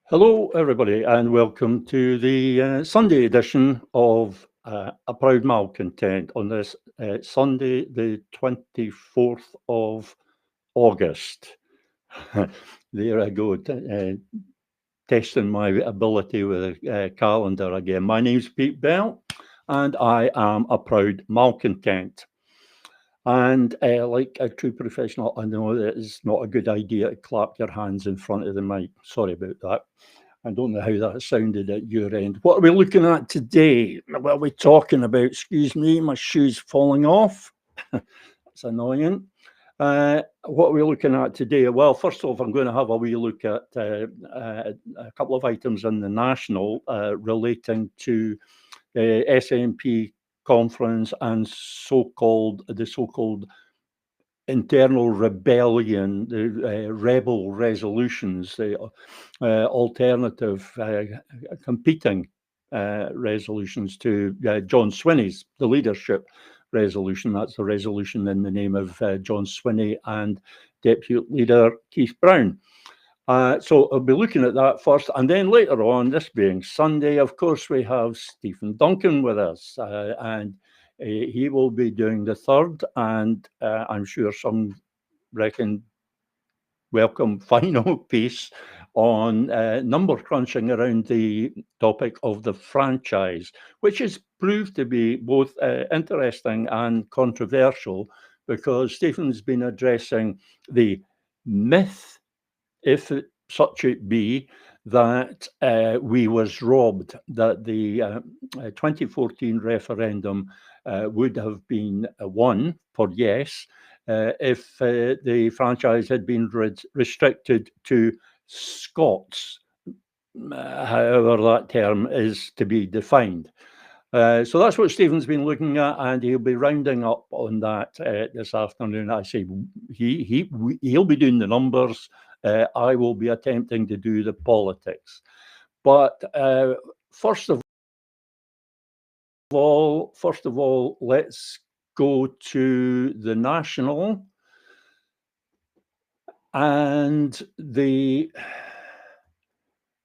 Hello, everybody, and welcome to the Sunday edition of A Proud Malcontent on this Sunday, the 24th of August. There I go, testing my ability with a calendar again. My name's Pete Bell, and I am a proud malcontent. And like a true professional, I know that it's not a good idea to clap your hands in front of the mic. Sorry about that. I don't know how that sounded at your end. What are we looking at today? What are we talking about? Excuse me, my shoe's falling off. That's annoying. What are we looking at today? Well, first off, I'm going to have a wee look at a couple of items in the National relating to SNP conference and the so-called internal rebellion, the rebel resolutions, the alternative competing resolutions to John Swinney's, the leadership resolution. That's the resolution in the name of John Swinney and Deputy Leader Keith Brown. So I'll be looking at that first, and then later on, this being Sunday, of course, we have Stephen Duncan with us, and he will be doing the third, and I'm sure some reckon welcome final piece on number crunching around the topic of the franchise, which has proved to be both interesting and controversial, because Stephen's been addressing the myth, if such it be, that we was robbed, that the 2014 referendum would have been won for yes if the franchise had been restricted to Scots, however that term is to be defined. So that's what Stephen's been looking at, and he'll be rounding up on that this afternoon. I say he'll be doing the numbers. I will be attempting to do the politics. But first of all, let's go to the National and the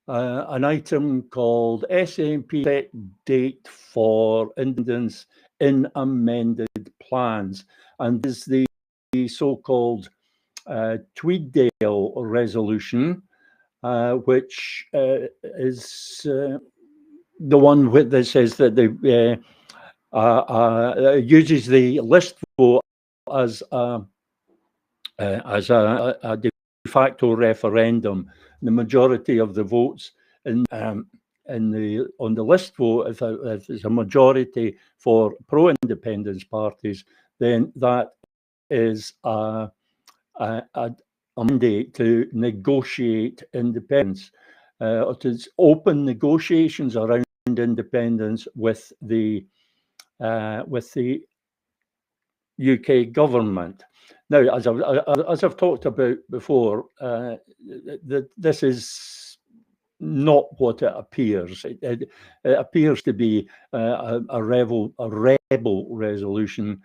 an item called SNP set date for independence in amended plans, and this is the so-called Tweeddale resolution, which is the one that says that the uses the list vote as a de facto referendum. The majority of the votes on the list vote, if there's a majority for pro-independence parties, then that is a mandate to negotiate independence, or to open negotiations around independence with the UK government. Now, as I've talked about before, this is not what it appears. It appears to be a rebel resolution.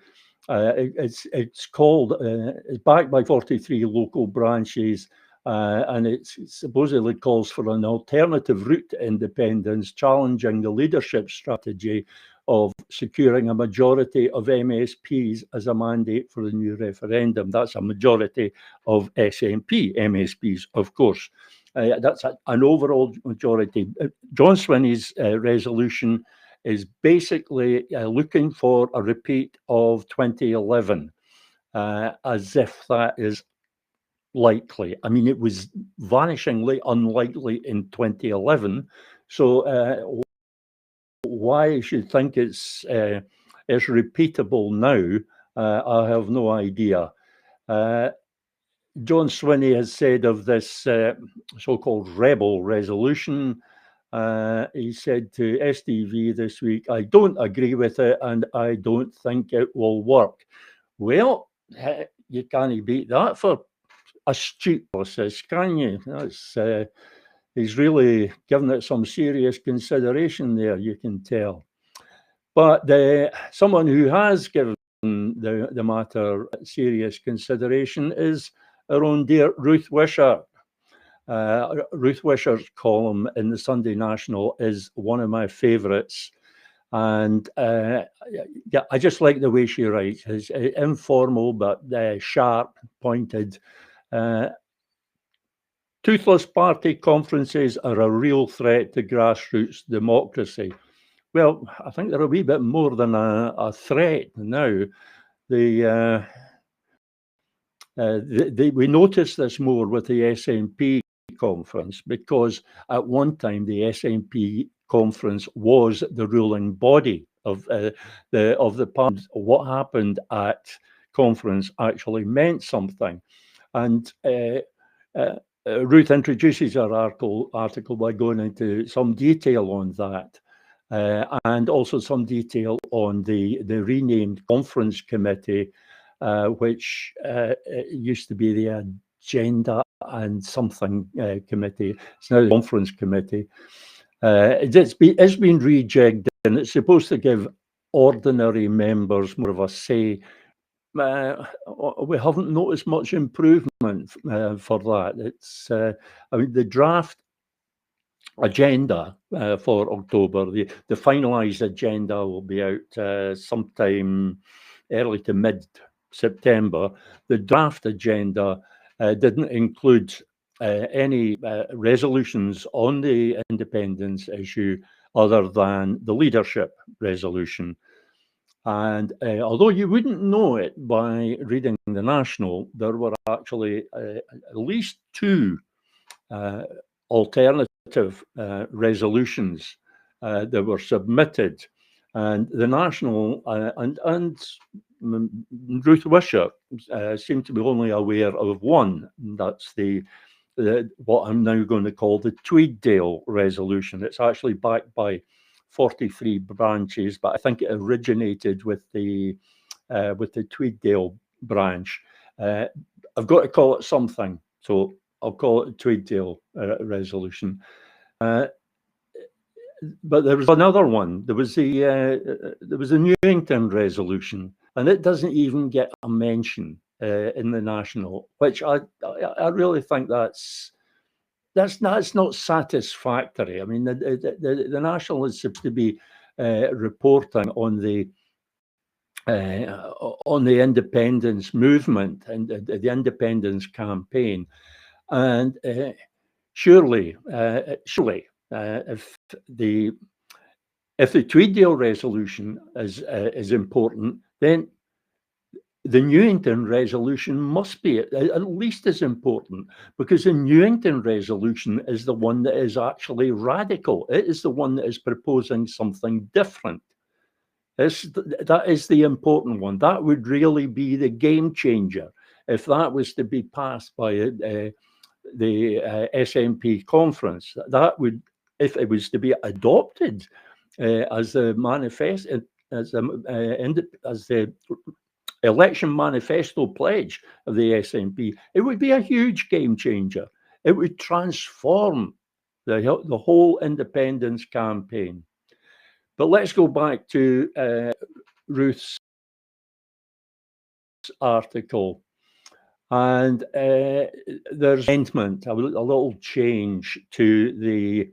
It's called, it's backed by 43 local branches, and it supposedly calls for an alternative route to independence, challenging the leadership strategy of securing a majority of MSPs as a mandate for the new referendum. That's a majority of SNP MSPs, of course. That's an overall majority. John Swinney's resolution is basically looking for a repeat of 2011, as if that is likely. I mean, it was vanishingly unlikely in 2011. So why I should think it's repeatable now, I have no idea. John Swinney has said of this so-called rebel resolution, he said to STV this week, "I don't agree with it and I don't think it will work." Well, you can't beat that for astute analysis, can you? That's, he's really given it some serious consideration there, you can tell. But someone who has given the matter serious consideration is our own dear Ruth Wishart. Ruth Wisher's column in the Sunday National is one of my favourites. And yeah, I just like the way she writes. It's informal but sharp, pointed. Toothless party conferences are a real threat to grassroots democracy. Well, I think they're a wee bit more than a threat now. We notice this more with the SNP conference, because at one time the SNP conference was the ruling body of the party. What happened at conference actually meant something, and Ruth introduces her article by going into some detail on that, and also some detail on the renamed conference committee, which used to be the Agenda and something committee. It's now the conference committee. It's been rejigged, and it's supposed to give ordinary members more of a say. We haven't noticed much improvement for that. It's, I mean, the draft agenda for October, the finalised agenda will be out sometime early to mid-September. The draft agenda didn't include any resolutions on the independence issue other than the leadership resolution. And although you wouldn't know it by reading the National, there were actually at least two alternative resolutions that were submitted. And the National and Ruth Wisher seem to be only aware of one. That's what I'm now going to call the Tweeddale resolution. It's actually backed by 43 branches, but I think it originated with the Tweeddale branch. I've got to call it something, so I'll call it a Tweeddale resolution. But there was another one. There was the Newington resolution, and it doesn't even get a mention in the National, which I really think that's not satisfactory. I mean, the National is supposed to be reporting on the independence movement and the independence campaign, and surely, if the Tweeddale resolution is important, then the Newington resolution must be at least as important, because the Newington resolution is the one that is actually radical. It is the one that is proposing something different. That is the important one. That would really be the game changer if that was to be passed by the SNP conference. That would, if it was to be adopted as the manifest, as the election manifesto pledge of the SNP, it would be a huge game changer. It would transform the whole independence campaign. But let's go back to Ruth's article. And there's amendment, a little change to the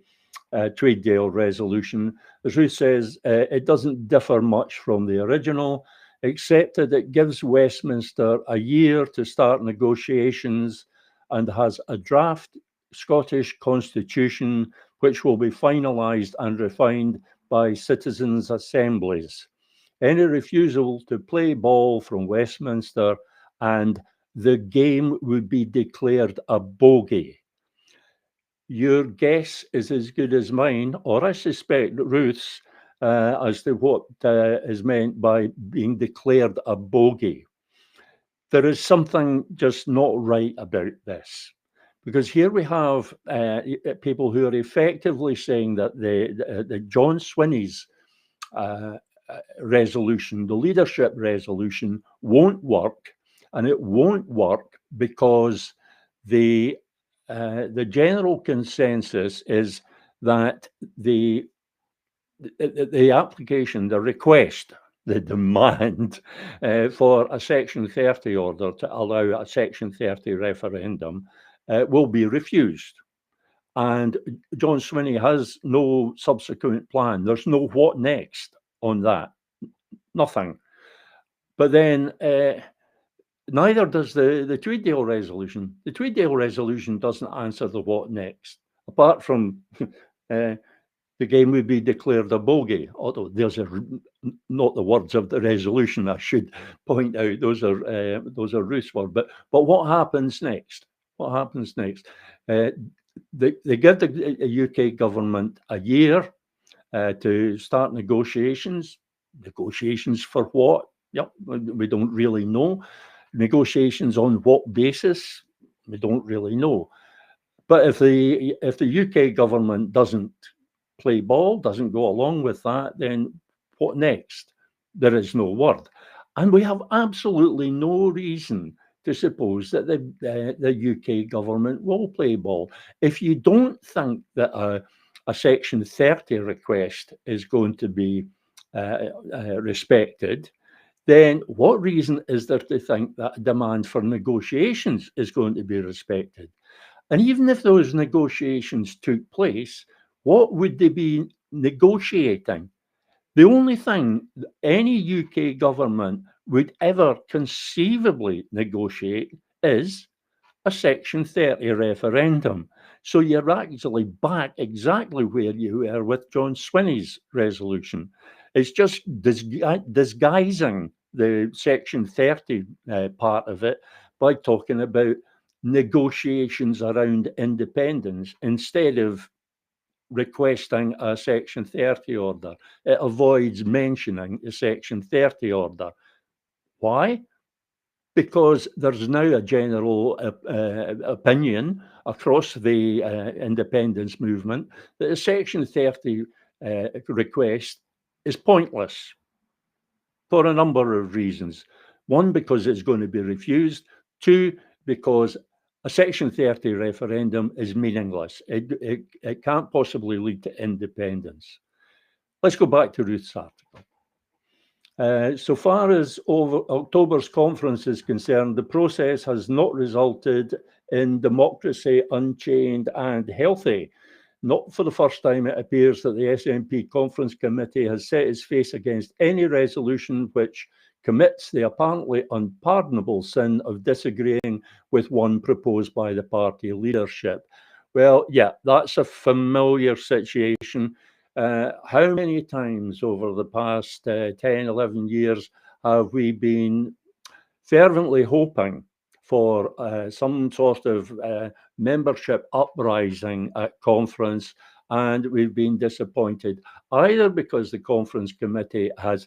Tweeddale resolution. As Ruth says, it doesn't differ much from the original, except that it gives Westminster a year to start negotiations and has a draft Scottish constitution which will be finalised and refined by citizens' assemblies. Any refusal to play ball from Westminster and the game would be declared a bogey. Your guess is as good as mine, or I suspect Ruth's, as to what is meant by being declared a bogey. There is something just not right about this, because here we have people who are effectively saying that the John Swinney's resolution, the leadership resolution, won't work, and it won't work because the general consensus is that the application, the request, the demand for a Section 30 order to allow a Section 30 referendum will be refused. and John Swinney has no subsequent plan. There's no what next on that. Nothing. But then neither does the Tweeddale resolution. The Tweeddale resolution doesn't answer the what next, apart from the game would be declared a bogey. Although there's not the words of the resolution, I should point out. Those are Ruth's words. But what happens next? What happens next? They give the UK government a year to start negotiations. Negotiations for what? Yep, we don't really know. Negotiations on what basis? We don't really know. But if the UK government doesn't play ball, doesn't go along with that, then what next? There is no word. And we have absolutely no reason to suppose that the UK government will play ball. If you don't think that a Section 30 request is going to be respected, then what reason is there to think that a demand for negotiations is going to be respected? And even if those negotiations took place, what would they be negotiating? The only thing any UK government would ever conceivably negotiate is a Section 30 referendum. So you're actually back exactly where you were with John Swinney's resolution. It's just disguising the Section 30 part of it by talking about negotiations around independence instead of requesting a Section 30 order. It avoids mentioning the Section 30 order. Why? Because there's now a general opinion across the independence movement that the Section 30 request is pointless for a number of reasons. One, because it's going to be refused. Two, because a Section 30 referendum is meaningless. It can't possibly lead to independence. Let's go back to Ruth's article. So far as October's conference is concerned, the process has not resulted in democracy unchained and healthy. Not for the first time, it appears that the SNP Conference Committee has set its face against any resolution which commits the apparently unpardonable sin of disagreeing with one proposed by the party leadership. Well, yeah, that's a familiar situation. How many times over the past 10, 11 years have we been fervently hoping for some sort of membership uprising at conference, and we've been disappointed, either because the conference committee has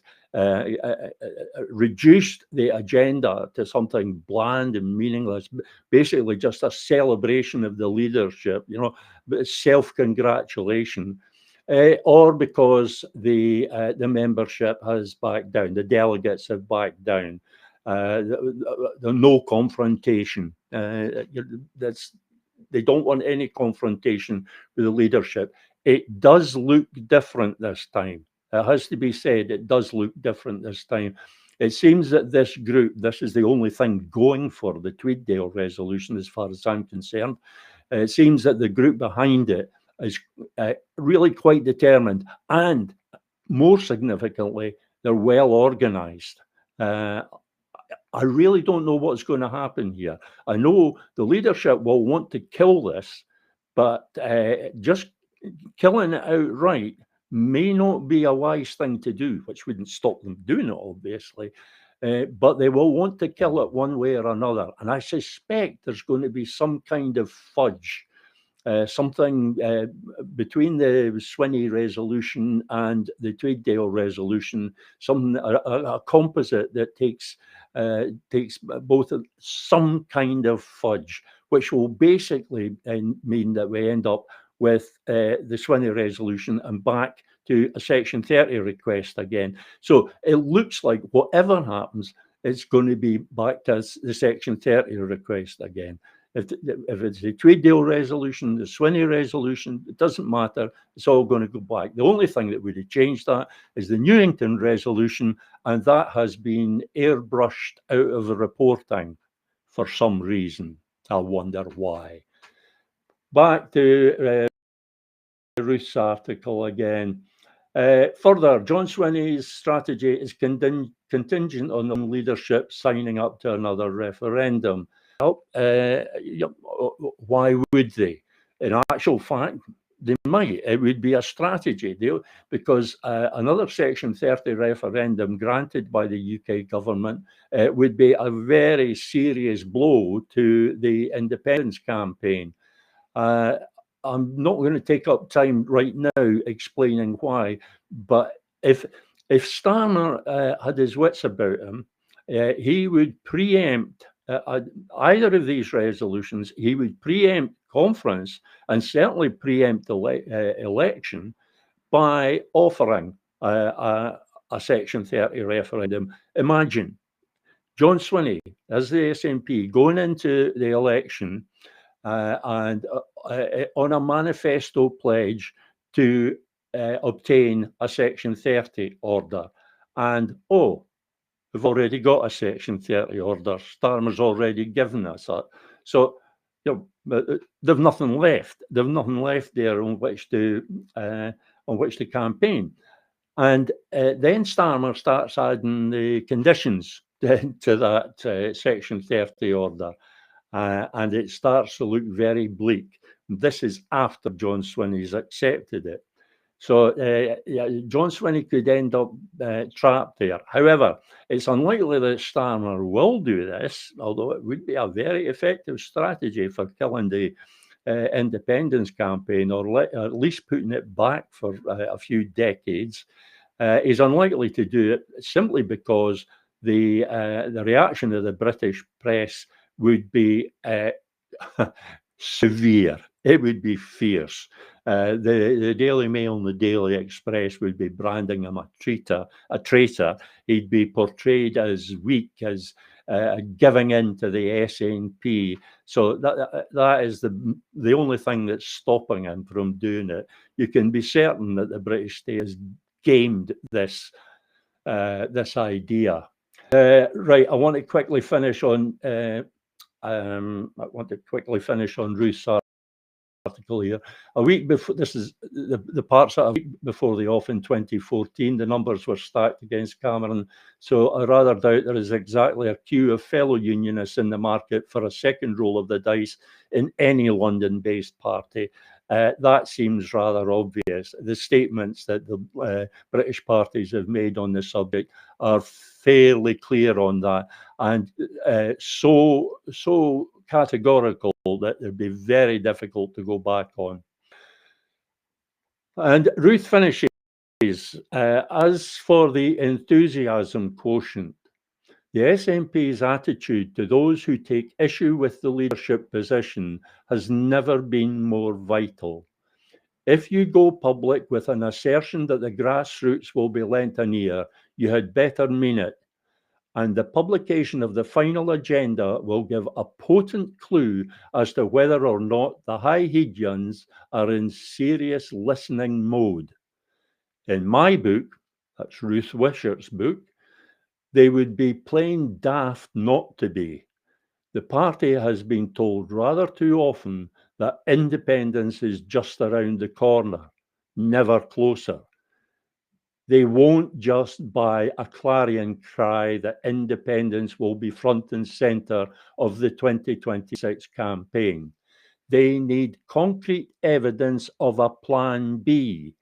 reduced the agenda to something bland and meaningless, basically just a celebration of the leadership, self-congratulation, or because the membership has backed down, the delegates have backed down. The no confrontation. They don't want any confrontation with the leadership. It does look different this time. It has to be said, it does look different this time. It seems that this group, this is the only thing going for the Tweeddale resolution, as far as I'm concerned. It seems that the group behind it is really quite determined, and more significantly, they're well organised. I really don't know what's going to happen here. I know the leadership will want to kill this, but just killing it outright may not be a wise thing to do, which wouldn't stop them doing it, obviously. But they will want to kill it one way or another. And I suspect there's going to be some kind of fudge. Something between the Swinney resolution and the Tweeddale resolution, a composite that takes both some kind of fudge, which will basically mean that we end up with the Swinney resolution and back to a Section 30 request again. So it looks like whatever happens, it's going to be back to the Section 30 request again. If it's the Tweeddale resolution, the Swinney resolution, it doesn't matter. It's all going to go back. The only thing that would have changed that is the Newington resolution, and that has been airbrushed out of the reporting for some reason. I wonder why. back to Ruth's article again. Further, John Swinney's strategy is contingent on leadership signing up to another referendum. Well, why would they? In actual fact, they might. It would be a strategy because another Section 30 referendum granted by the UK government would be a very serious blow to the independence campaign. I'm not going to take up time right now explaining why, but if Starmer had his wits about him, he would preempt either of these resolutions. He would preempt conference and certainly preempt election by offering a Section 30 referendum. Imagine John Swinney as the SNP going into the election and on a manifesto pledge to obtain a Section 30 order. And, we've already got a Section 30 order. Starmer's already given us that. So, they've nothing left. They've nothing left there on which to campaign. And then Starmer starts adding the conditions to that Section 30 order. And it starts to look very bleak. This is after John Swinney's accepted it. So John Swinney could end up trapped there. However, it's unlikely that Starmer will do this, although it would be a very effective strategy for killing the independence campaign, or at least putting it back for a few decades. He's unlikely to do it simply because the reaction of the British press would be severe. It would be fierce. The Daily Mail and the Daily Express would be branding him a traitor. He'd be portrayed as weak, as giving in to the SNP. So that is the only thing that's stopping him from doing it. You can be certain that the British state has gamed this idea. Right, I want to quickly finish on Ruth's article here. A week before, this is the parts that a week before the off in 2014, the numbers were stacked against Cameron. So I rather doubt there is exactly a queue of fellow unionists in the market for a second roll of the dice in any London-based party. That seems rather obvious. The statements that the British parties have made on the subject are fairly clear on that, and so categorical that it'd be very difficult to go back on. And Ruth finishes, as for the enthusiasm quotient, the SNP's attitude to those who take issue with the leadership position has never been more vital. If you go public with an assertion that the grassroots will be lent an ear, you had better mean it. And the publication of the final agenda will give a potent clue as to whether or not the High Hegians are in serious listening mode. In my book, that's Ruth Wishart's book, they would be plain daft not to be. The party has been told rather too often that independence is just around the corner, never closer. They won't just buy a clarion cry that independence will be front and centre of the 2026 campaign. They need concrete evidence of a plan B.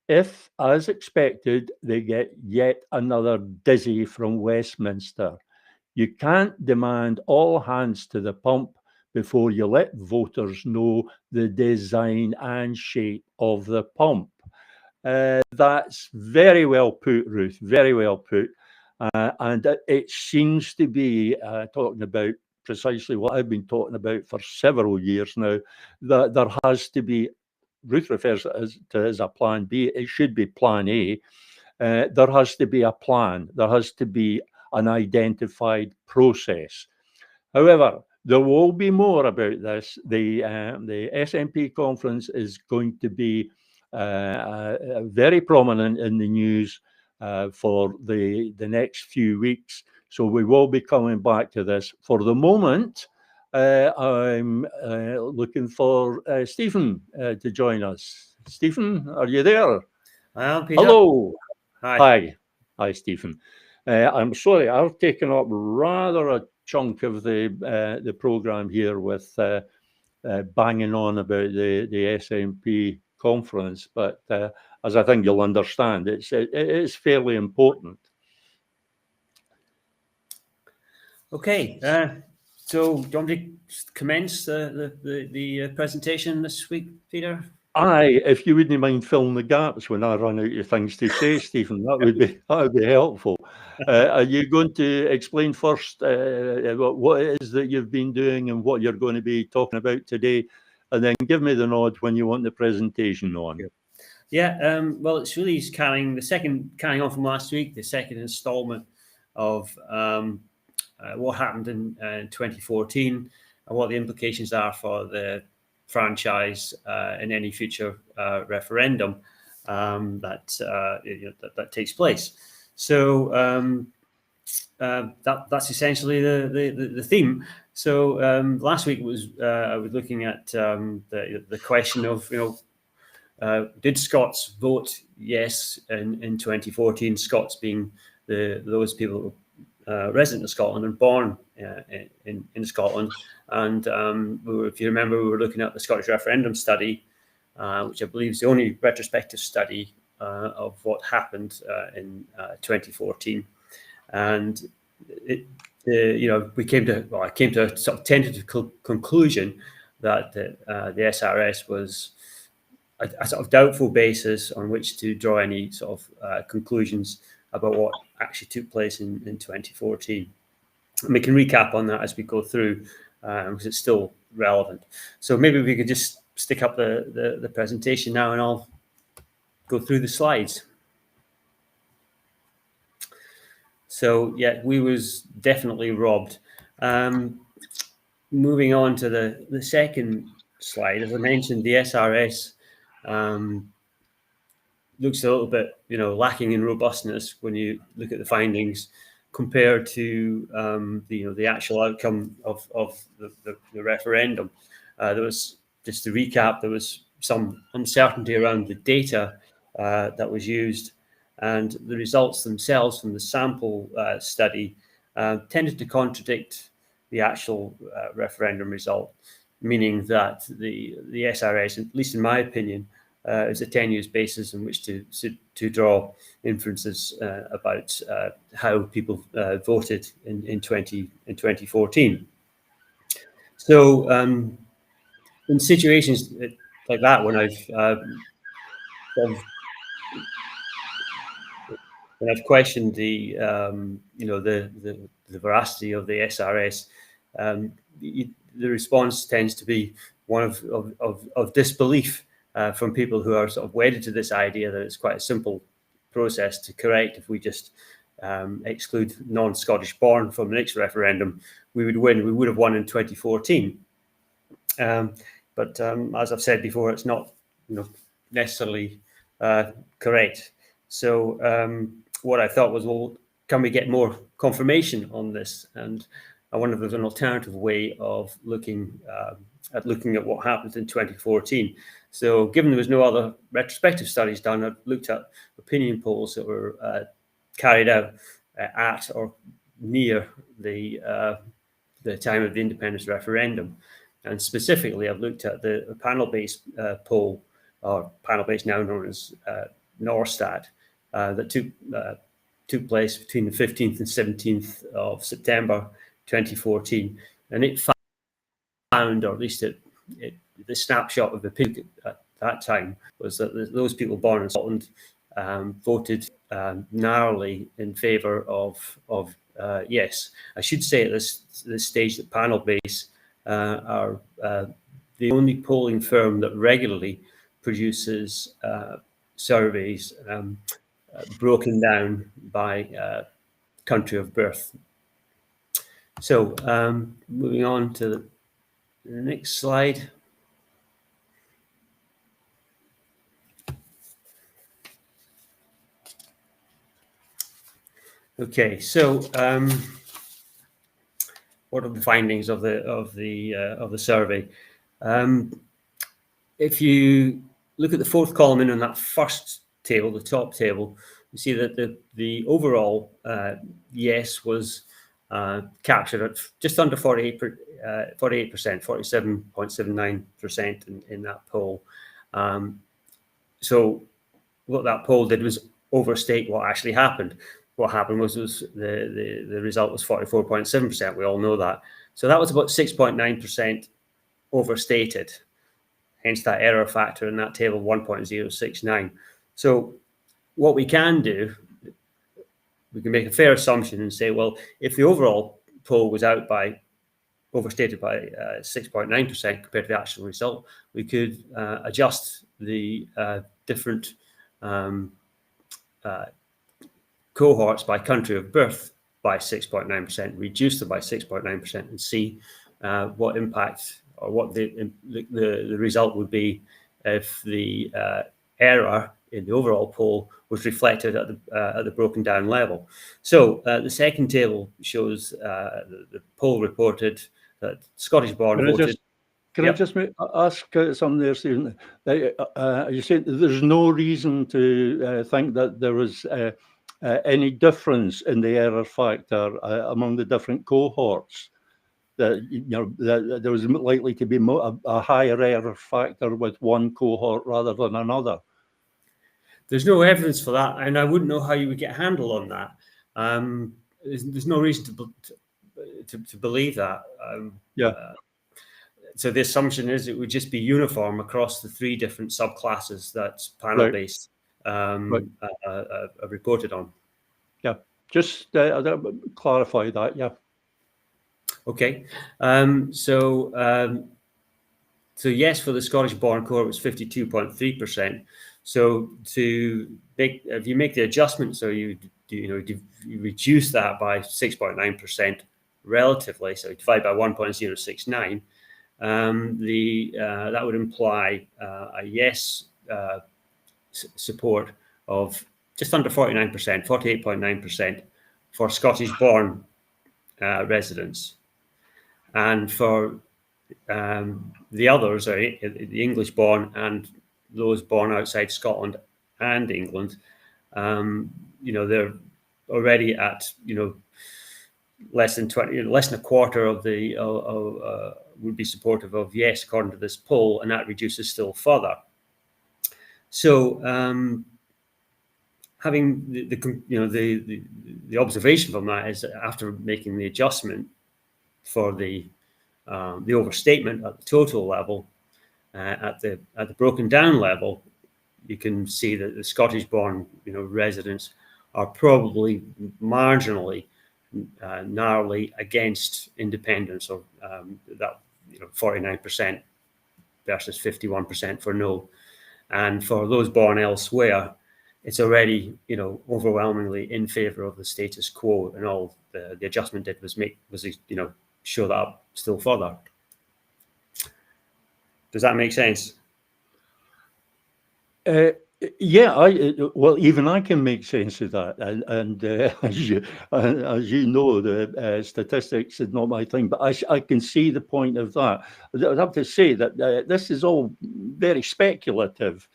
If, as expected, they get yet another dizzy from Westminster, you can't demand all hands to the pump before you let voters know the design and shape of the pump. That's very well put, Ruth, very well put. And it seems to be talking about precisely what I've been talking about for several years now, that there has to be, Ruth refers to it as a plan B, it should be plan A. There has to be a plan, there has to be an identified process. However, there will be more about this. The SNP conference is going to be very prominent in the news for the next few weeks. So we will be coming back to this. For the moment, I'm looking for Stephen to join us. Stephen, are you there? I am, Peter. Hello. Hi. Hi, Stephen. I'm sorry, I've taken up rather a chunk of the program here with banging on about the SNP conference, but as I think you'll understand, it is fairly important. Okay. So, do you want me to commence the presentation this week, Peter? Aye, if you wouldn't mind filling the gaps when I run out of things to say, Stephen, that would be helpful. Are you going to explain first what it is that you've been doing and what you're going to be talking about today, and then give me the nod when you want the presentation on? Yeah. Well, it's really carrying on from last week, the second instalment of what happened in 2014 and what the implications are for the franchise in any future referendum that takes place. So that's essentially the theme. So last week I was looking at the question of did Scots vote yes in 2014? Scots being those people resident of Scotland and born in Scotland. And if you remember, we were looking at the Scottish referendum study, which I believe is the only retrospective study of what happened in 2014. And I came to a sort of tentative conclusion that the SRS was a sort of doubtful basis on which to draw any sort of conclusions about what actually took place in 2014. And we can recap on that as we go through because it's still relevant. So maybe we could just stick up the presentation now and I'll go through the slides. So yeah, we was definitely robbed. Moving on to the second slide, as I mentioned, the SRS looks a little bit, lacking in robustness when you look at the findings compared to the actual outcome of the referendum. There was, just to recap, there was some uncertainty around the data that was used, and the results themselves from the sample study tended to contradict the actual referendum result, meaning that the SRS, at least in my opinion, is a tenuous basis on which to draw inferences about how people voted in 2014. So in situations like that, when I've questioned the veracity of the SRS, the response tends to be one of disbelief from people who are sort of wedded to this idea that it's quite a simple process to correct. If we just exclude non-Scottish born from the next referendum, we would win. We would have won in 2014. But as I've said before, it's not necessarily correct. So what I thought was, well, can we get more confirmation on this? And I wonder if there's an alternative way of looking at what happened in 2014. So given there was no other retrospective studies done, I looked at opinion polls that were carried out at or near the time of the independence referendum. And specifically, I've looked at the panel-based poll, or panel-based now known as Norstat, that took place between the 15th and 17th of September 2014. And it found, or at least the snapshot of the opinion at that time, was that those people born in Scotland voted narrowly in favour of yes. I should say at this stage that panel-based are the only polling firm that regularly produces surveys broken down by country of birth. So moving on to the next slide. Okay, so what are the findings of the survey. If you look at the fourth column in on that first table, the top table, you see that the overall yes was captured at just under 48%, 47.79% in that poll. So what that poll did was overstate what actually happened. What happened was the result was 44.7%. We all know that. So that was about 6.9% overstated. Hence that error factor in that table, 1.069. So what we can do, we can make a fair assumption and say, well, if the overall poll was overstated by 6.9% compared to the actual result, we could adjust the different cohorts by country of birth by 6.9%, reduce them by 6.9%, and see what impact or what the result would be if the error in the overall poll was reflected at the broken down level. So the second table shows the poll reported that Scottish-born voted. Can I just ask something there, Stephen? You said there's no reason to think that there was any difference in the error factor among the different cohorts. That that there was likely to be a higher error factor with one cohort rather than another. There's no evidence for that, and I wouldn't know how you would get a handle on that. There's no reason to believe that. So the assumption is it would just be uniform across the three different subclasses that panel-based are reported on. Yeah, just clarify that. Yeah. Okay. So yes, for the Scottish-born cohort, it was 52.3%. So if you make the adjustment, so you reduce that by 6.9% relatively, so divide by 1.069. That would imply a yes support of just under 49%, 48.9% for Scottish-born residents, and for the others, the English-born and those born outside Scotland and England, they're already at less than a quarter of the would be supportive of yes, according to this poll, and that reduces still further. So having the observation from that is that after making the adjustment for the overstatement at the total level, at the broken down level, you can see that the Scottish-born residents are probably marginally narrowly against independence, or that 49% versus 51% for no. And for those born elsewhere, it's already overwhelmingly in favour of the status quo, and all the adjustment did was show that up still further. Does that make sense? Yeah, well, even I can make sense of that, and as you know, the statistics is not my thing, but I can see the point of that. I'd have to say that this is all very speculative,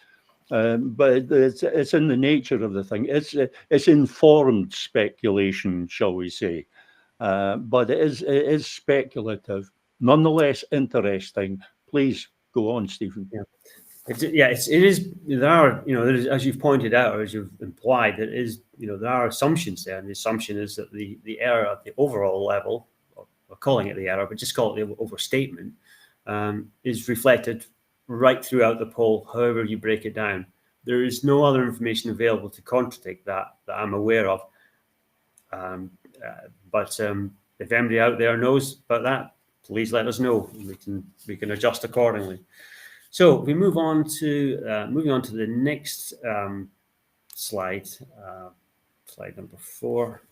but it's in the nature of the thing. It's informed speculation, shall we say, but it is speculative, nonetheless interesting. Please go on, Stephen. Yeah. It is. There are, as you've pointed out, or as you've implied, there are assumptions there, and the assumption is that the error at the overall level, we're calling it the error, but just call it the overstatement, is reflected right throughout the poll, however you break it down. There is no other information available to contradict that I'm aware of. But if anybody out there knows about that, please let us know. We can adjust accordingly. So we move on to the next slide, slide number 4.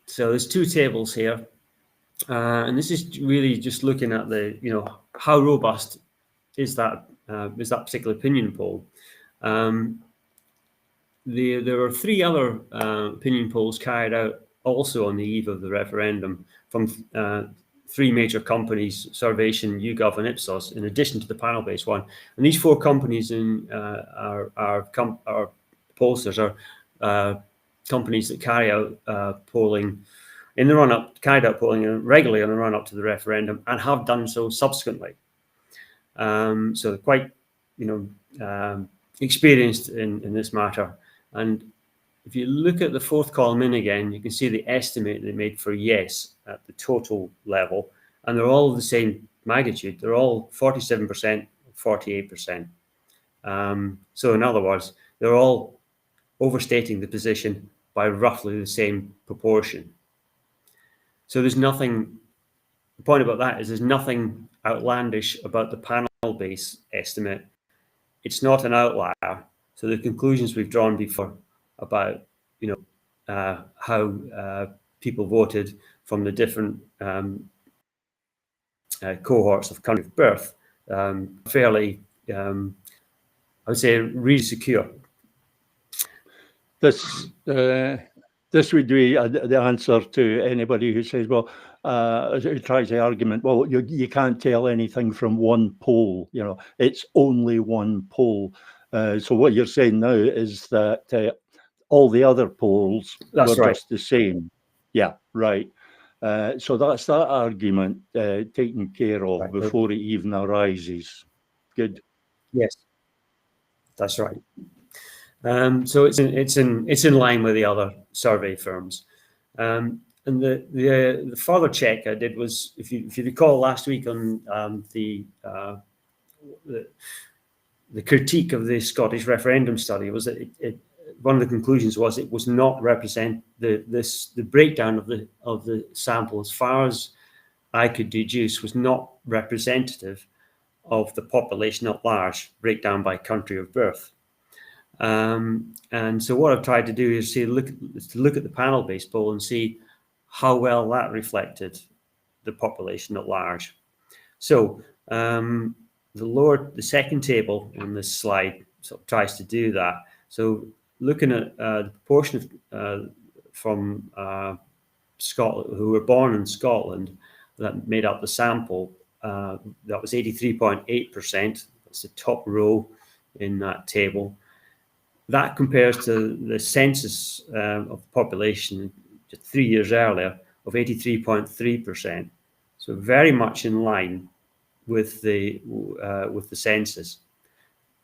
So there's two tables here, and this is really just looking at how robust is that particular opinion poll. there were 3 other opinion polls carried out also on the eve of the referendum from 3 major companies, Survation, YouGov, and Ipsos, in addition to the panel-based one. And these 4 companies are pollsters are companies that carry out polling in the run-up, carried out polling regularly in the run-up to the referendum, and have done so subsequently. So they're quite, experienced in this matter. And if you look at the 4th column in again, you can see the estimate they made for yes at the total level, and they're all the same magnitude. They're all 47%, 48%. So in other words, they're all overstating the position by roughly the same proportion. So there's nothing, the point about that is there's nothing outlandish about the panel-based estimate. It's not an outlier. So the conclusions we've drawn before about, how people voted from the different cohorts of country of birth, fairly, I would say, really secure. This would be the answer to anybody who says, well, who tries the argument, well, you can't tell anything from one poll, it's only one poll. So what you're saying now is that all the other polls were just the same. Yeah, right. So that's that argument taken care of before it even arises. Good. Yes, that's right. So it's in line with the other survey firms. And the further check I did was, if you recall last week on the critique of the Scottish referendum study, was that one of the conclusions was it was not represent the breakdown of the sample, as far as I could deduce, was not representative of the population at large, breakdown by country of birth. And so what I've tried to do is look at the panel-based poll and see how well that reflected the population at large. So the second table on this slide sort of tries to do that. So looking at the proportion of from Scotland who were born in Scotland that made up the sample, that was 83.8%. That's the top row in that table. That compares to the census of the population just 3 years earlier of 83.3%. So very much in line with the census.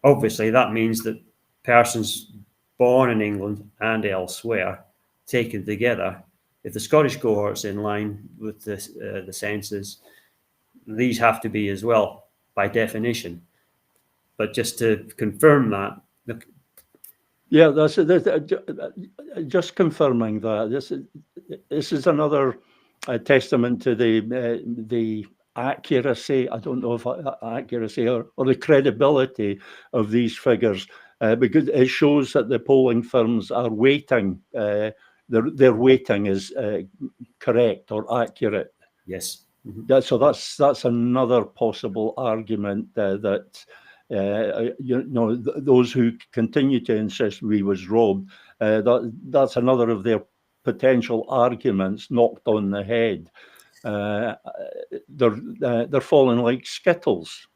Obviously, that means that persons born in England and elsewhere, taken together, if the Scottish cohort's in line with the census, these have to be as well by definition. But just to confirm that, look. Yeah, that's just confirming that. This is another testament to the accuracy, I don't know if accuracy or the credibility of these figures, because it shows that the polling firms are weighting, their weighting is correct or accurate. Yes. Mm-hmm. So that's another possible argument that those who continue to insist we was robbed, that's another of their potential arguments knocked on the head. They're falling like skittles.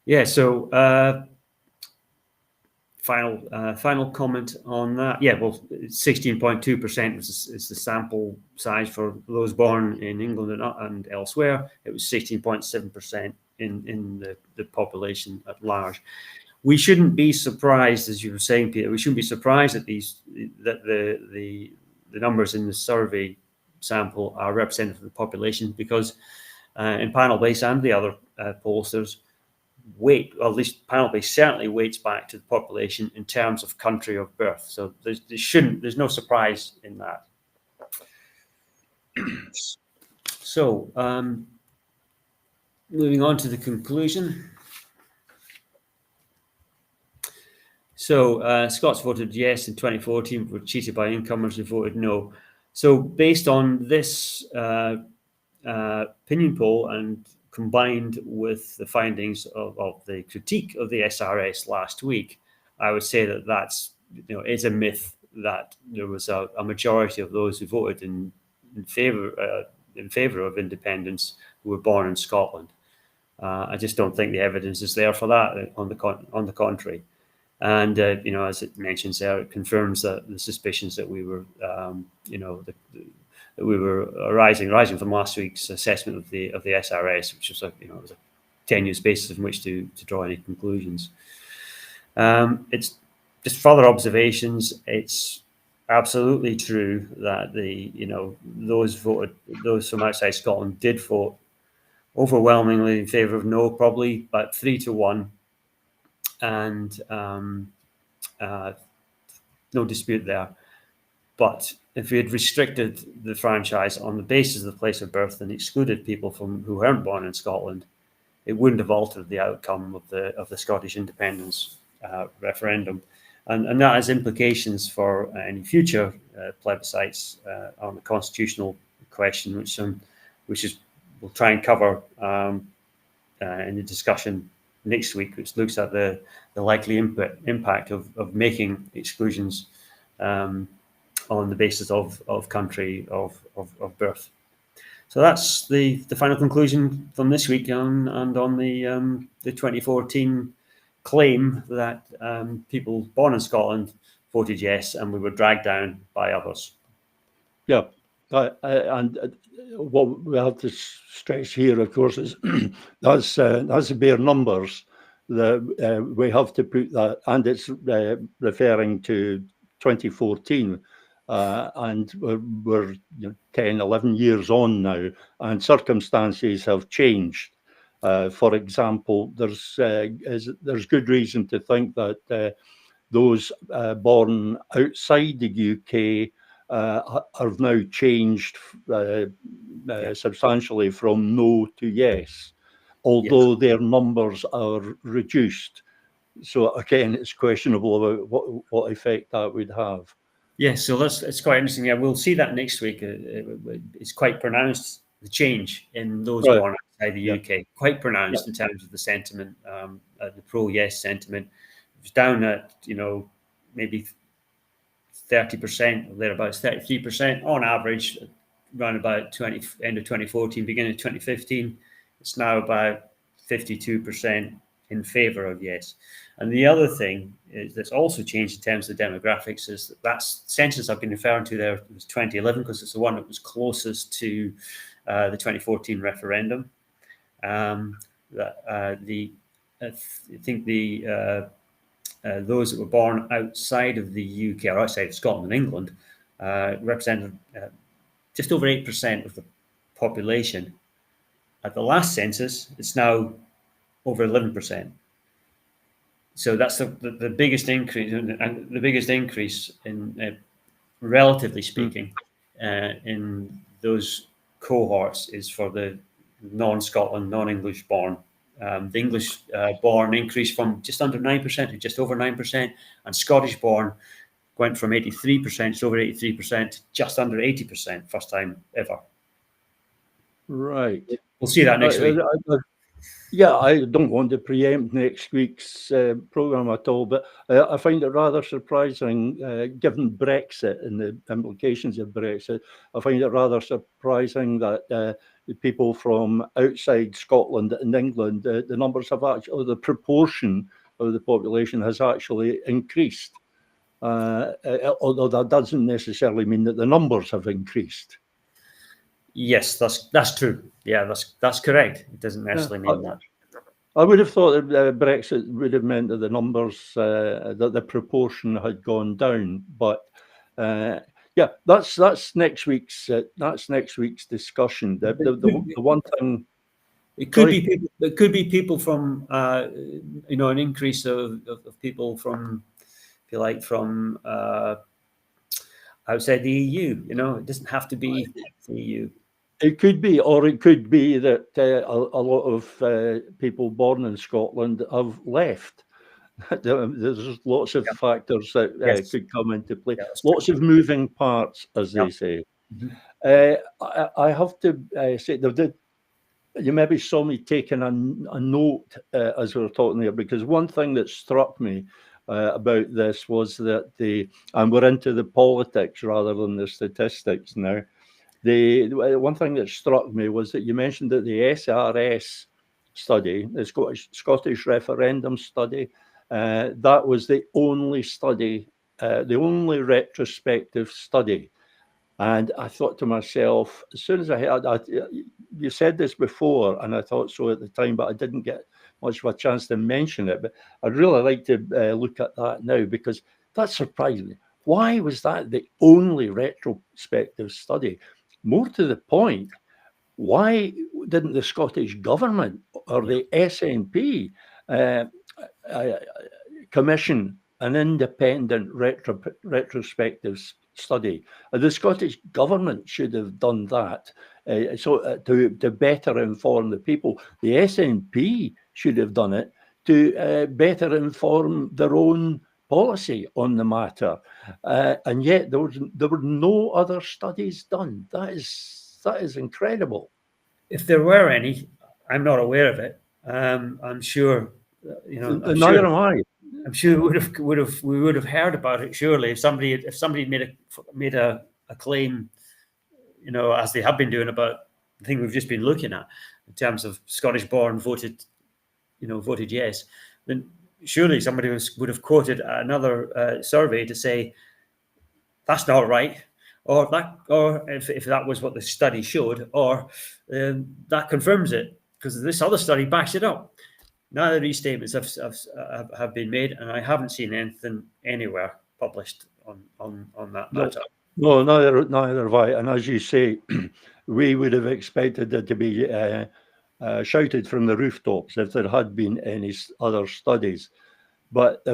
Yeah. So final comment on that. Yeah. Well, 16.2% is the sample size for those born in England and elsewhere. It was 16.7% in the population at large. We shouldn't be surprised, as you were saying, Peter. We shouldn't be surprised that the numbers in the survey sample are representative of the population, because in panel-based and the other pollsters weight, or at least panel-based certainly weights back to the population in terms of country of birth. So there's no surprise in that. So moving on to the conclusion. So Scots voted yes in 2014, were cheated by incomers who voted no. So based on this opinion poll and combined with the findings of the critique of the SRS last week, I would say that that's, it's a myth that there was a majority of those who voted in favour of independence who were born in Scotland. I just don't think the evidence is there for that. On the contrary, and as it mentions there, it confirms that the suspicions that we were, that we were rising from last week's assessment of the SRS, which was was a tenuous basis from which to draw any conclusions. It's just further observations. It's absolutely true that those from outside Scotland did vote overwhelmingly in favour of no, probably about 3-1, and no dispute there. But if we had restricted the franchise on the basis of the place of birth and excluded people who weren't born in Scotland, it wouldn't have altered the outcome of the Scottish independence referendum, and that has implications for any future plebiscites on the constitutional question, which we'll try and cover in the discussion next week, which looks at the likely impact of making exclusions on the basis of country of birth. So that's the final conclusion from this week and on the 2014 claim that people born in Scotland voted yes, and we were dragged down by others. Yeah, and what we have to stress here, of course, is that's the bare numbers. We have to put that, and it's referring to 2014. And we're 10, 11 years on now, and circumstances have changed. For example, there's good reason to think that those born outside the UK have now changed substantially from no to yes, although their numbers are reduced. So again, it's questionable about what effect that would have. Yes, so it's quite interesting. Yeah, we'll see that next week. It's quite pronounced, the change in those born outside the UK. Quite pronounced in terms of the sentiment, the pro-yes sentiment. It was down at maybe 30% or thereabouts, 33% on average, around about end of 2014, beginning of 2015. It's now about 52% in favour of yes. And the other thing that's also changed in terms of the demographics is that census I've been referring to there was 2011, because it's the one that was closest to the 2014 referendum. I think those that were born outside of the UK or outside of Scotland and England represented just over 8% of the population. At the last census, it's now over 11%. So that's the biggest increase, and the biggest increase in, relatively speaking, in those cohorts is for the non-Scotland, non-English born. The English born increased from just under 9% to just over 9%, and Scottish born went from 83%, just over 83%, to just under 80%, first time ever. Right. We'll see that next week. Yeah, I don't want to preempt next week's programme at all, but I find it rather surprising, given Brexit and the implications of Brexit, I find it rather surprising that the people from outside Scotland and England, the numbers have actually, the proportion of the population has actually increased. Although that doesn't necessarily mean that the numbers have increased. Yes, that's true. Yeah, that's correct. It doesn't necessarily mean that. I would have thought that Brexit would have meant that the numbers, that the proportion had gone down. But yeah, that's next week's discussion. The one thing. It could be people. It could be people from an increase of people from, if you like, from outside the EU. It doesn't have to be the EU. It could be, or it could be that a lot of people born in Scotland have left. There's lots of factors that could come into play. Lots of moving parts, as they say. I have to say, you maybe saw me taking a note as we were talking there, because one thing that struck me about this was that and we're into the politics rather than the statistics now. The one thing that struck me was that you mentioned that the SRS study, the Scottish referendum study, that was the only study, the only retrospective study. And I thought to myself, as soon as I heard, you said this before, and I thought so at the time, but I didn't get much of a chance to mention it. But I'd really like to look at that now, because that surprised me. Why was that the only retrospective study? More to the point, why didn't the Scottish Government or the SNP commission an independent retrospective study? The Scottish Government should have done that to better inform the people. The SNP should have done it to better inform their own policy on the matter, and yet there were no other studies done. That is incredible. If there were any, I'm not aware of it. I'm sure, Neither am I. I'm sure we would have heard about it. Surely, if somebody made a claim, as they have been doing about the thing we've just been looking at in terms of Scottish-born voted yes, then surely somebody would have quoted another survey to say that's not right, or if that was what the study showed, or that confirms it because this other study backs it up. None of these statements have been made, and I haven't seen anything anywhere published on that matter. No, neither have I. And as you say, we would have expected it to be shouted from the rooftops if there had been any other studies. But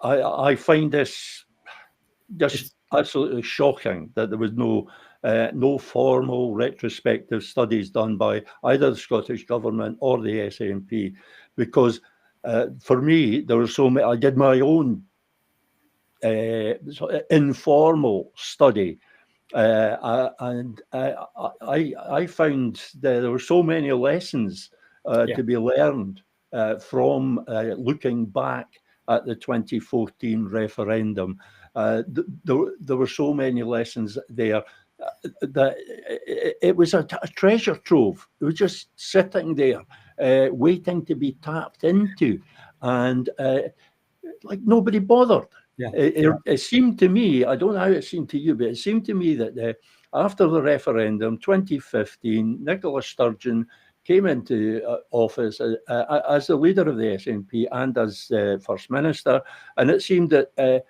I find this just absolutely shocking that there was no formal retrospective studies done by either the Scottish Government or the SNP, because for me, there were so many. I did my own informal study, and I found that there were so many lessons to be learned from looking back at the 2014 referendum. There were so many lessons there that it was a treasure trove. It was just sitting there, waiting to be tapped into, and like nobody bothered. It seemed to me, I don't know how it seemed to you, but it seemed to me that after the referendum, 2015, Nicola Sturgeon came into office as the leader of the SNP and as First Minister, and it seemed that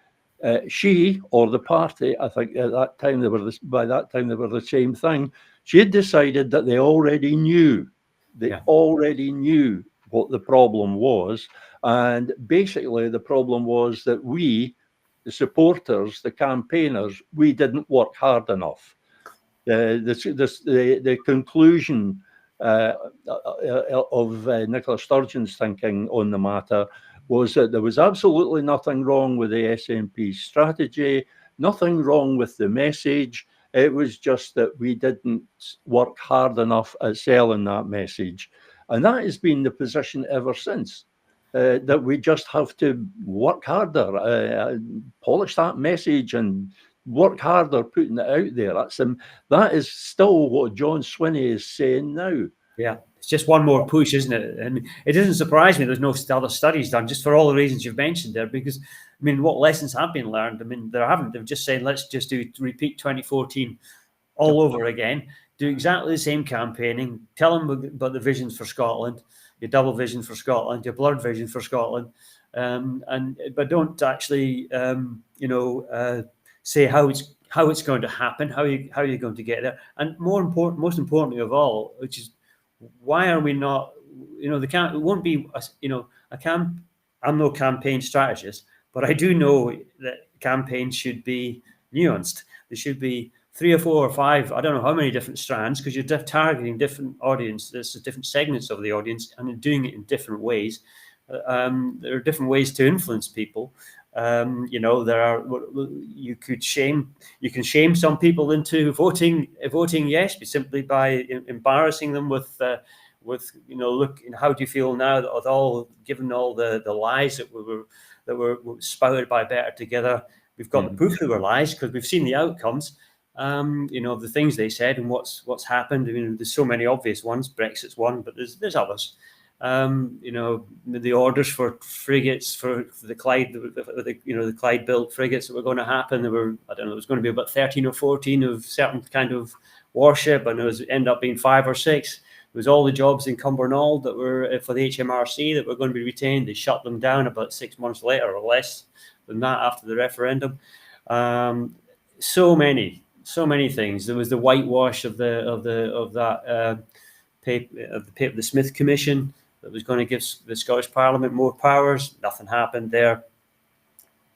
she or the party, I think at that time by that time they were the same thing. She had decided that they already knew what the problem was, and basically the problem was that we, the supporters, the campaigners, we didn't work hard enough. The conclusion of Nicola Sturgeon's thinking on the matter was that there was absolutely nothing wrong with the SNP's strategy, nothing wrong with the message. It was just that we didn't work hard enough at selling that message. And that has been the position ever since, that we just have to work harder, polish that message and work harder putting it out there. That is still what John Swinney is saying now. Yeah, it's just one more push, isn't it? And it doesn't surprise me there's no other studies done, just for all the reasons you've mentioned there, because, I mean, what lessons have been learned? I mean, there haven't. They've just said, let's just repeat 2014 all over again, do exactly the same campaigning, tell them about the visions for Scotland, your double vision for Scotland, your blurred vision for Scotland, but don't actually, say how it's going to happen, how you're going to get there, and most importantly of all, which is why are we not? It won't be. I'm no campaign strategist, but I do know that campaigns should be nuanced. There should be 3 or 4 or 5, I don't know how many different strands, because you're targeting different audiences, different segments of the audience, and doing it in different ways. There are different ways to influence people. You can shame some people into voting yes, simply by embarrassing them with with, look, how do you feel now that given all the lies that were spouted by Better Together, we've got the proof they were lies because we've seen the outcomes, of the things they said and what's happened. I mean, there's so many obvious ones. Brexit's one, but there's others. The orders for frigates for the Clyde, the Clyde built frigates that were going to happen. There were, I don't know, it was going to be about 13 or 14 of certain kind of warship, and it ended up being 5 or 6. It was all the jobs in Cumbernauld that were for the HMRC that were going to be retained. They shut them down about 6 months later, or less than that, after the referendum. So many things. There was the whitewash of the Smith Commission that was going to give the Scottish Parliament more powers. Nothing happened there.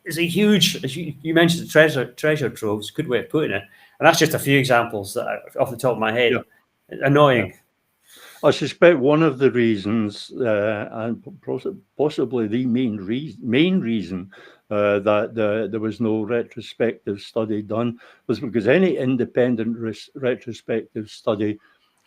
It's a huge, as you mentioned, the treasure troves, good way of putting it. And that's just a few examples that off the top of my head. Yeah. Annoying. Yeah. I suspect one of the reasons, and possibly the main reason that there was no retrospective study done, was because any independent retrospective study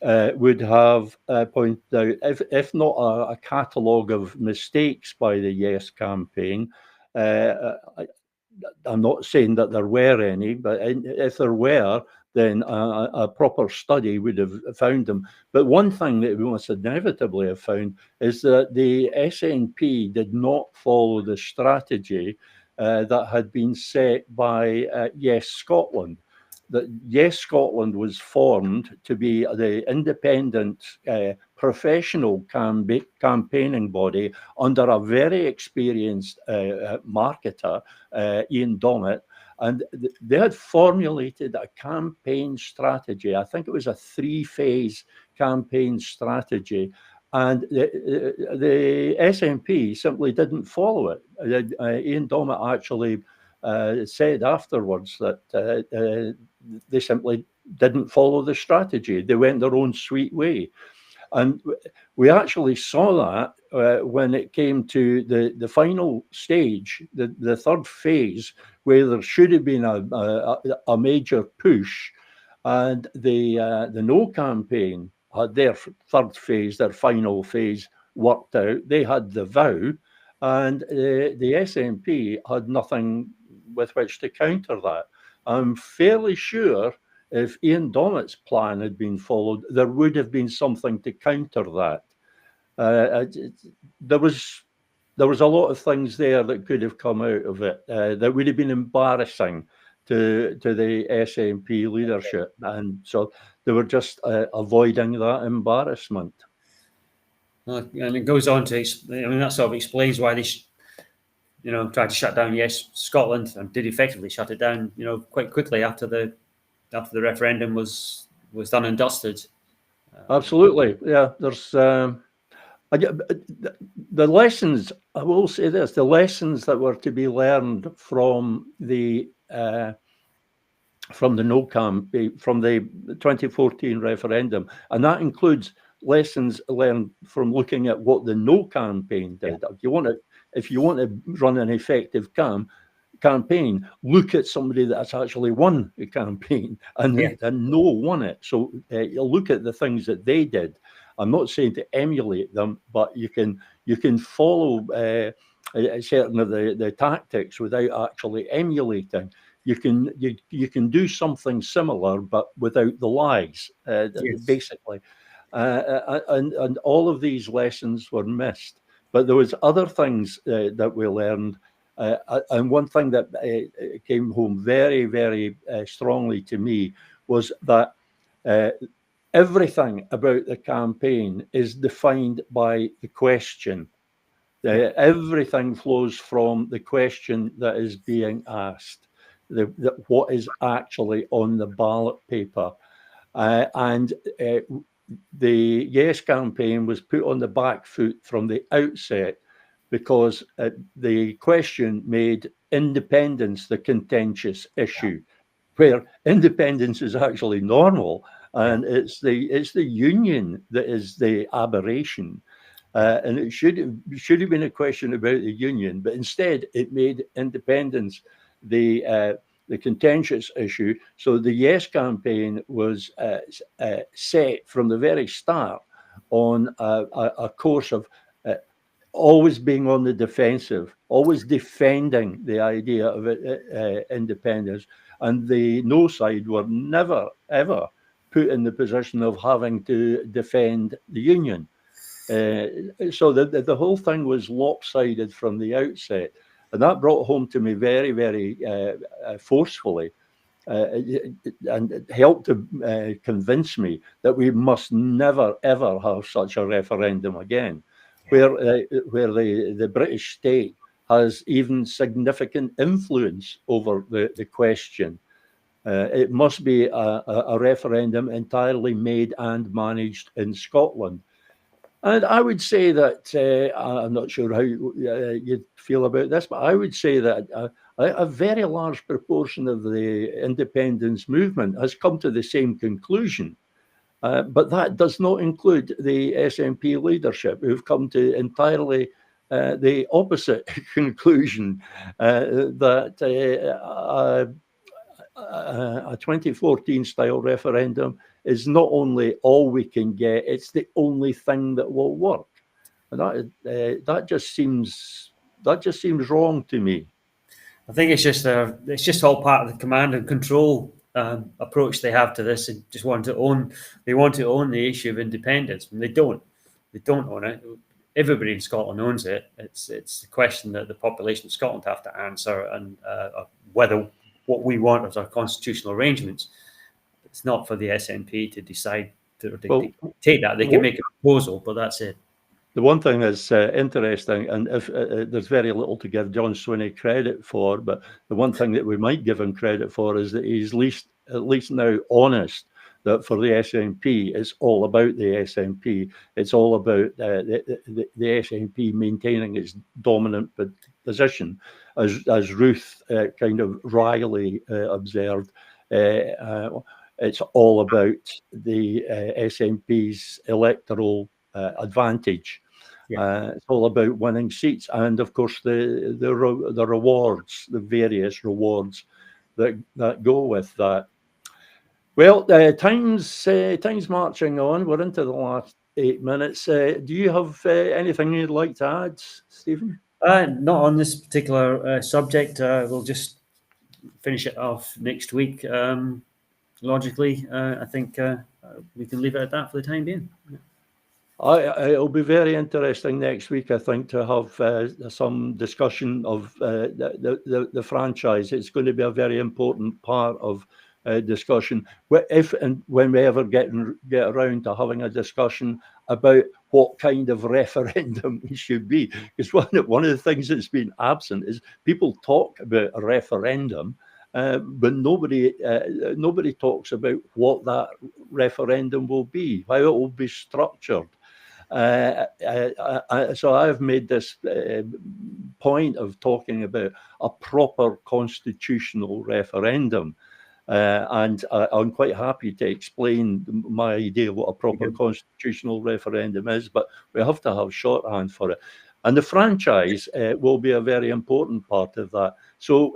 would have pointed out, if not a catalogue of mistakes by the Yes campaign. I'm not saying that there were any, but if there were, then a proper study would have found them. But one thing that we must inevitably have found is that the SNP did not follow the strategy that had been set by Yes Scotland. That Yes Scotland was formed to be the independent professional campaigning body under a very experienced marketer, Ian Dommett, and they had formulated a campaign strategy. I think it was a 3-phase campaign strategy, and the SNP simply didn't follow it. Ian Dommett actually said afterwards that they simply didn't follow the strategy. They went their own sweet way. And we actually saw that when it came to the final stage, the third phase, where there should have been a major push, and the No campaign had their third phase, their final phase worked out. They had the vow, and the SNP had nothing with which to counter that. I'm fairly sure if Ian Dommett's plan had been followed, there would have been something to counter that. There was a lot of things there that could have come out of it that would have been embarrassing to the SNP leadership, and so they were just avoiding that embarrassment. And it goes on to, that sort of explains why they tried to shut down Yes Scotland, and did effectively shut it down, quite quickly after the referendum was done and dusted. Absolutely, yeah. There's the lessons. I will say this: the lessons that were to be learned from the No campaign, from the 2014 referendum, and that includes lessons learned from looking at what the No campaign did. Yeah. If you want to run an effective campaign, look at somebody that's actually won the campaign, and No won it. So you look at the things that they did. I'm not saying to emulate them, but you can follow certain of the tactics without actually emulating. You can do something similar, but without the lies, basically. And all of these lessons were missed. But there was other things that we learned. And one thing that came home very, very strongly to me was that everything about the campaign is defined by the question. Everything flows from the question that is being asked, what is actually on the ballot paper. And the Yes campaign was put on the back foot from the outset, because the question made independence the contentious issue, where independence is actually normal, and it's the union that is the aberration. And it should have been a question about the union, but instead it made independence the contentious issue. So the Yes campaign was set from the very start on a course of always being on the defensive, always defending the idea of independence. And the no side were never, ever put in the position of having to defend the Union. So the whole thing was lopsided from the outset. And that brought home to me very, very forcefully. And it helped to convince me that we must never, ever have such a referendum again, where the British state has even significant influence over the question. It must be a referendum entirely made and managed in Scotland. And I would say that, I'm not sure how you'd feel about this, but I would say that a very large proportion of the independence movement has come to the same conclusion. But that does not include the SNP leadership, who've come to entirely the opposite conclusion, that a 2014 style referendum is not only all we can get, it's the only thing that will work. And that just seems wrong to me. I think it's just all part of the command and control approach they have to this, and just want to own. They want to own the issue of independence, and they don't. They don't own it. Everybody in Scotland owns it. It's the question that the population of Scotland have to answer, and whether what we want as our constitutional arrangements. It's not for the SNP to decide to take that. They can make a proposal, but that's it. The one thing that's interesting, and if there's very little to give John Swinney credit for, but the one thing that we might give him credit for is that he's at least now honest that for the SNP, it's all about the SNP. It's all about the SNP maintaining its dominant position, as Ruth kind of wryly observed. It's all about the SNP's electoral advantage. It's all about winning seats, and of course the rewards, the various rewards that go with that. Well, time's marching on. We're into the last 8 minutes. Do you have anything you'd like to add, Stephen? Not on this particular subject. We'll just finish it off next week. Logically, I think we can leave it at that for the time being. It'll be very interesting next week, I think, to have some discussion of the franchise. It's going to be a very important part of discussion. If and when we ever get around to having a discussion about what kind of referendum it should be, because one of the things that's been absent is people talk about a referendum, but nobody talks about what that referendum will be, how it will be structured. So I've made this point of talking about a proper constitutional referendum, and I'm quite happy to explain my idea of what a proper constitutional referendum is, but we have to have shorthand for it. And the franchise will be a very important part of that. So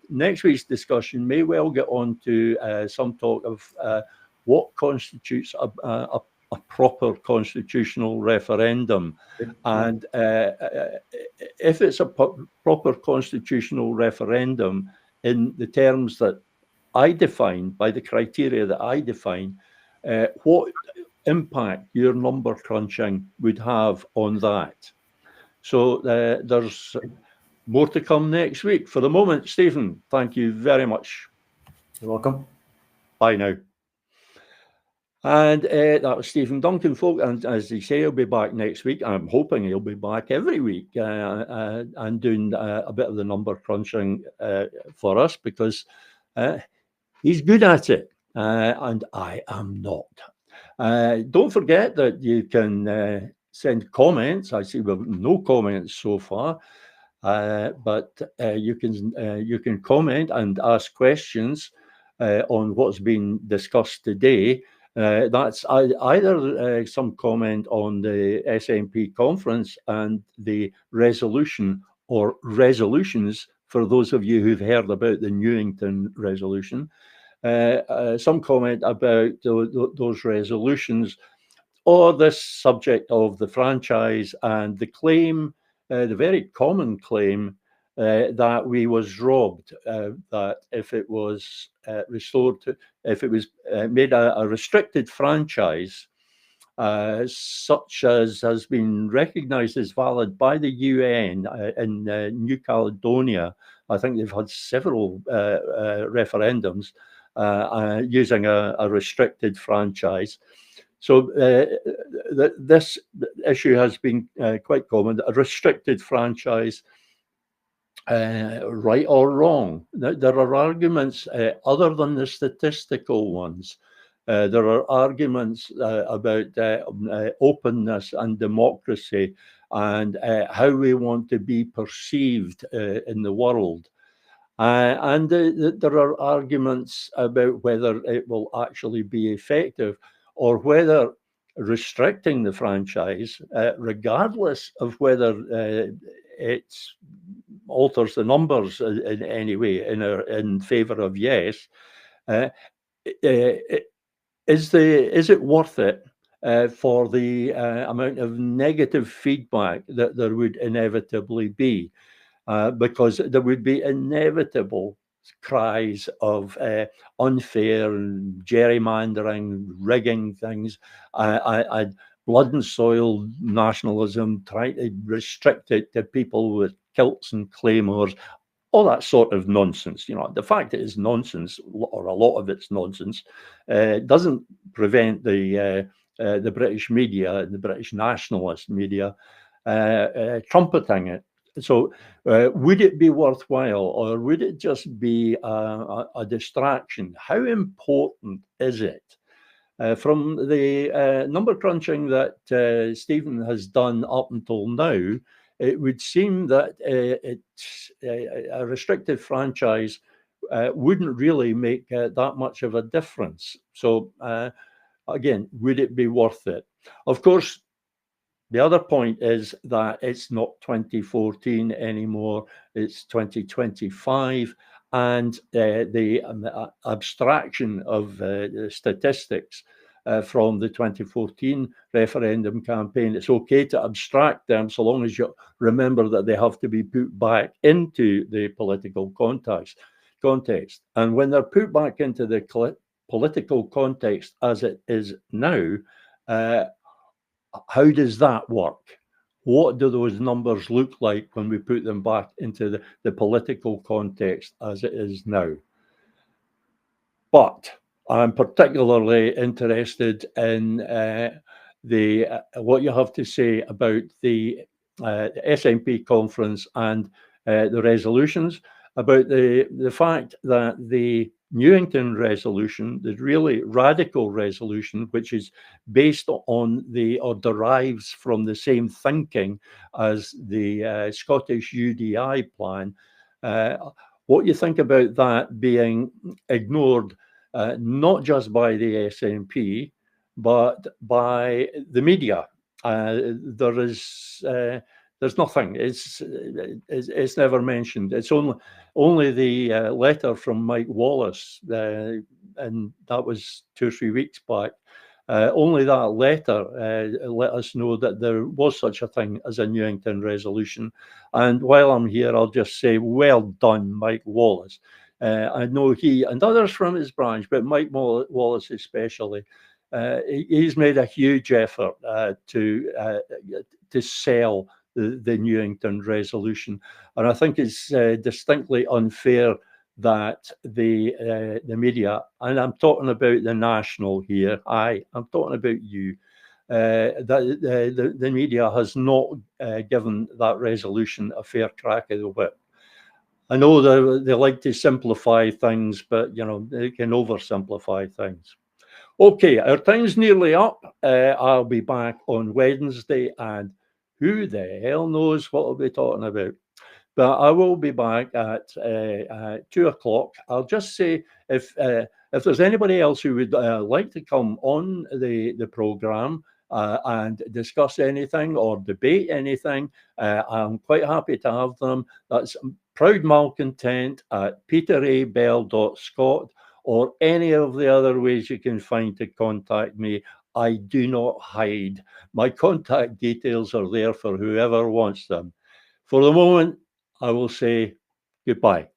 next week's discussion may well get on to some talk of what constitutes a proper constitutional referendum. And if it's a proper constitutional referendum in the terms that I define, by the criteria that I define, what impact your number crunching would have on that. So there's more to come next week. For the moment, Stephen, thank you very much. You're welcome. Bye now. And that was Stephen Duncan, folk. And as they say, he'll be back next week. I'm hoping he'll be back every week and doing a bit of the number crunching for us, because he's good at it, and I am not. Don't forget that you can send comments. I see we have no comments so far, but you can comment and ask questions on what's been discussed today. That's either some comment on the SNP conference and the resolution or resolutions, for those of you who've heard about the Newington resolution, some comment about those resolutions, or this subject of the franchise and the claim, the very common claim, that we was robbed, that if it was restored, if it was made a restricted franchise, such as has been recognised as valid by the UN in New Caledonia. I think they've had several referendums using a restricted franchise. So this issue has been quite common. A restricted franchise, right or wrong. There are arguments other than the statistical ones. There are arguments about openness and democracy and how we want to be perceived in the world. And there are arguments about whether it will actually be effective or whether restricting the franchise, regardless of whether it alters the numbers in any way in favour of yes, is it worth it for the amount of negative feedback that there would inevitably be? Because there would be inevitable cries of unfair and gerrymandering, rigging things, blood and soil nationalism, trying to restrict it to people with kilts and claymores, all that sort of nonsense. You know, the fact it is nonsense, or a lot of it's nonsense, doesn't prevent the British media, the British nationalist media, trumpeting it. So would it be worthwhile, or would it just be a distraction? How important is it? From the number crunching that Stephen has done up until now, it would seem that a restricted franchise wouldn't really make that much of a difference. So again, would it be worth it? Of course, the other point is that it's not 2014 anymore, it's 2025, and the abstraction of the statistics from the 2014 referendum campaign, it's okay to abstract them so long as you remember that they have to be put back into the political context. And when they're put back into the political context as it is now, how does that work? What do those numbers look like when we put them back into the political context as it is now? But I'm particularly interested in what you have to say about the SNP conference and the resolutions, about the fact that the Newington resolution, the really radical resolution, which is based on or derives from the same thinking as the Scottish UDI plan, what you think about that being ignored, not just by the SNP, but by the media. There's nothing. It's never mentioned. It's only the letter from Mike Wallace, and that was 2 or 3 weeks back. Only that letter let us know that there was such a thing as a Newington resolution. And while I'm here, I'll just say, well done, Mike Wallace. I know he and others from his branch, but Mike Wallace especially, he's made a huge effort to sell the Newington resolution. And I think it's distinctly unfair that the media, and I'm talking about the national here, I'm talking about you, that the media has not given that resolution a fair crack of the whip. I know they like to simplify things, but you know, they can oversimplify things. Okay, our time's nearly up. I'll be back on Wednesday, and who the hell knows what I'll be talking about. But I will be back at 2 o'clock. I'll just say if there's anybody else who would like to come on the programme and discuss anything or debate anything, I'm quite happy to have them. That's Proud Malcontent at peterabell.scot, or any of the other ways you can find to contact me. I do not hide. My contact details are there for whoever wants them. For the moment, I will say goodbye.